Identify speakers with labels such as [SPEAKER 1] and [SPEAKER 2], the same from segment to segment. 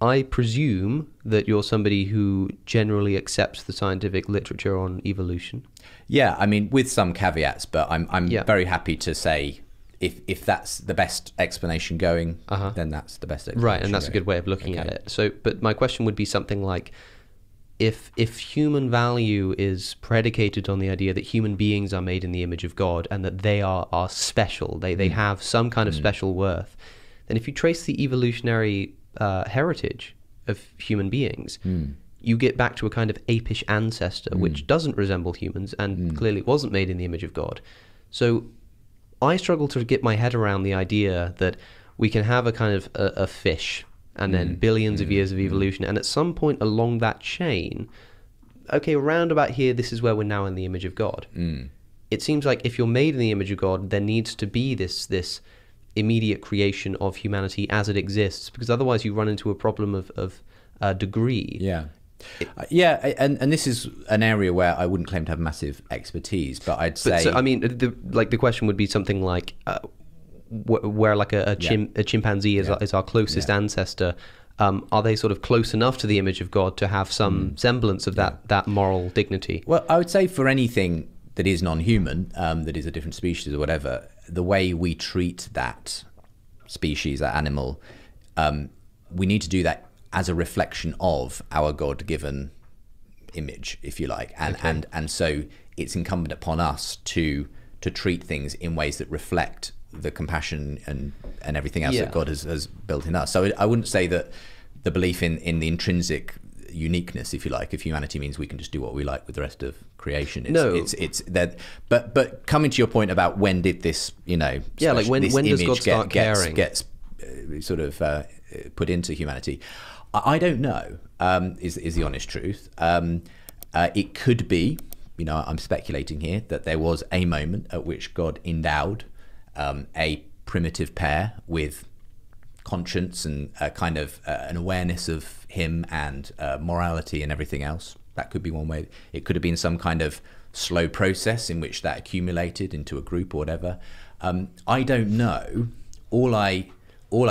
[SPEAKER 1] I presume that you're somebody who generally accepts the scientific literature on evolution.
[SPEAKER 2] Yeah, I mean, with some caveats, but I'm very happy to say if that's the best explanation going, then that's the best explanation.
[SPEAKER 1] Right, and that's a good way of looking at it. So, but my question would be something like, if human value is predicated on the idea that human beings are made in the image of God and that they are special, they have some kind of special worth, then if you trace the evolutionary heritage of human beings, you get back to a kind of apish ancestor which doesn't resemble humans and clearly wasn't made in the image of God. So I struggle to get my head around the idea that we can have a kind of a fish and then billions of years of evolution, and at some point along that chain, okay, around about here, this is where we're now in the image of God. It seems like if you're made in the image of God, there needs to be this immediate creation of humanity as it exists, because otherwise you run into a problem of degree.
[SPEAKER 2] And this is an area where I wouldn't claim to have massive expertise, but I'd say...
[SPEAKER 1] So, I mean, the question would be something like, where like a chimpanzee is our closest ancestor, are they sort of close enough to the image of God to have some semblance of that moral dignity?
[SPEAKER 2] Well, I would say for anything that is non-human, that is a different species or whatever, the way we treat that species, that animal, we need to do that as a reflection of our God-given image, if you like, and so it's incumbent upon us to treat things in ways that reflect the compassion and everything else that God has built in us. So I wouldn't say that the belief in the intrinsic uniqueness, if you like, of humanity means we can just do what we like with the rest of creation. It's that. But coming to your point about when did this, like when does God start caring? Gets sort of put into humanity. I don't know. Is the honest truth. It could be, I'm speculating here, that there was a moment at which God endowed a primitive pair with conscience and a kind of an awareness of him and morality and everything else. That could be one way. It could have been some kind of slow process in which that accumulated into a group or whatever. I don't know. All I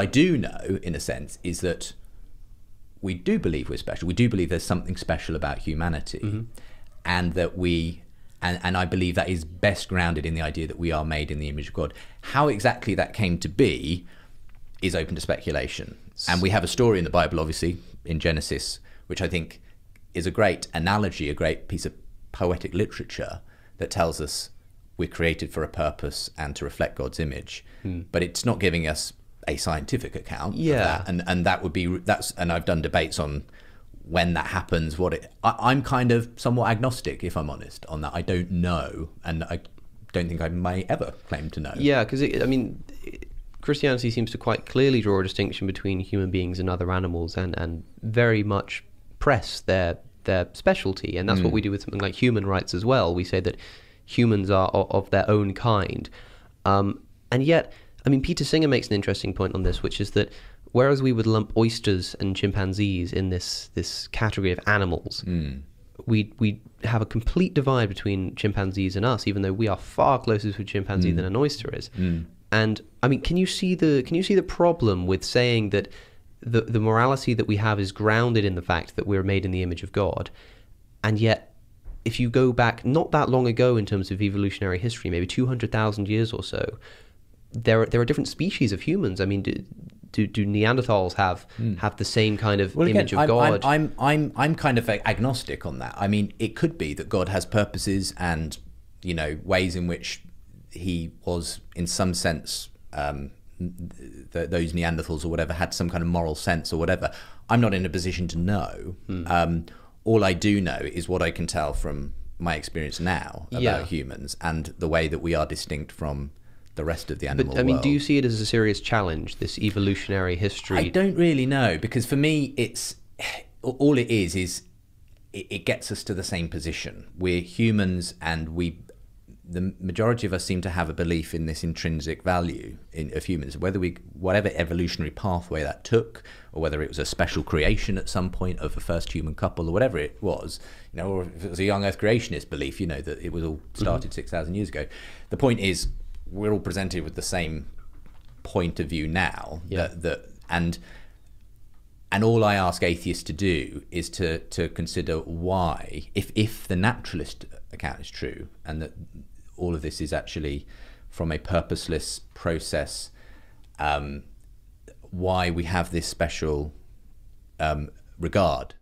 [SPEAKER 2] do know, in a sense, is that we do believe we're special. We do believe there's something special about humanity, and that and I believe that is best grounded in the idea that we are made in the image of God. How exactly that came to be is open to speculation. And we have a story in the Bible, obviously, in Genesis, which I think is a great analogy, a great piece of poetic literature that tells us we're created for a purpose and to reflect God's image. But it's not giving us a scientific account of that. And that would be, and I've done debates on when that happens, I'm kind of somewhat agnostic, if I'm honest, on that. I don't know, and I don't think I may ever claim to know.
[SPEAKER 1] Yeah, because Christianity seems to quite clearly draw a distinction between human beings and other animals, and very much press their specialty, and that's what we do with something like human rights as well. We say that humans are of their own kind, and yet, Peter Singer makes an interesting point on this, which is that whereas we would lump oysters and chimpanzees in this category of animals, we have a complete divide between chimpanzees and us, even though we are far closer to a chimpanzee than an oyster is. And can you see the problem with saying that the morality that we have is grounded in the fact that we're made in the image of God, and yet if you go back not that long ago in terms of evolutionary history, maybe 200,000 years or so, there are different species of humans. Do Neanderthals have the same kind of image of God?
[SPEAKER 2] I'm kind of agnostic on that. It could be that God has purposes and ways in which he was, in some sense, those Neanderthals or whatever had some kind of moral sense or whatever. I'm not in a position to know. All I do know is what I can tell from my experience now about humans and the way that we are distinct from the rest of the animal world.
[SPEAKER 1] Do you see it as a serious challenge, this evolutionary history?
[SPEAKER 2] I don't really know, because for me, it's all it is it gets us to the same position. We're humans, and the majority of us seem to have a belief in this intrinsic value of humans, whatever evolutionary pathway that took, or whether it was a special creation at some point of a first human couple, or whatever it was, or if it was a young Earth creationist belief, that it was all started 6,000 years ago. The point is, we're all presented with the same point of view now, and And all I ask atheists to do is to consider why, if the naturalist account is true, and that all of this is actually from a purposeless process, why we have this special regard